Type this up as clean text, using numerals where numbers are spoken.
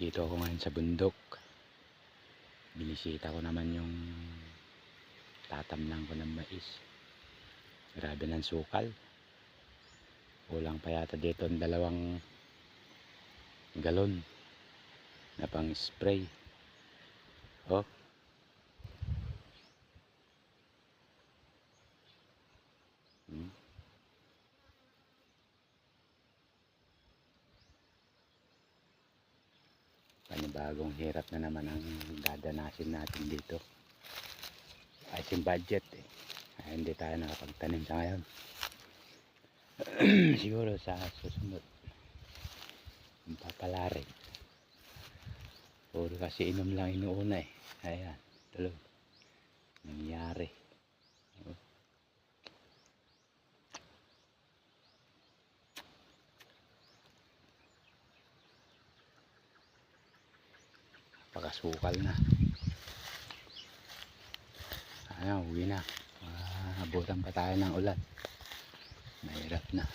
Dito ako ngayon sa bundok. Binisita ko naman yung tatamnan ko ng mais. Grabe ng sukal. Kulang pa yata dito ang 2 galon na pang spray. Oh. Panibagong hirap na naman ang dadanasin natin dito. Ay sin budget eh. Ay, hindi tayo nakapagtanim sa ngayon. Siguro sa susunod papalarin. Puro kasi inom lang inuuna eh. Ayan, tuloy nangyari. Pagkasukal na. Ayan, uwi na. Abutan pa tayo ng ulan. Mahirap na.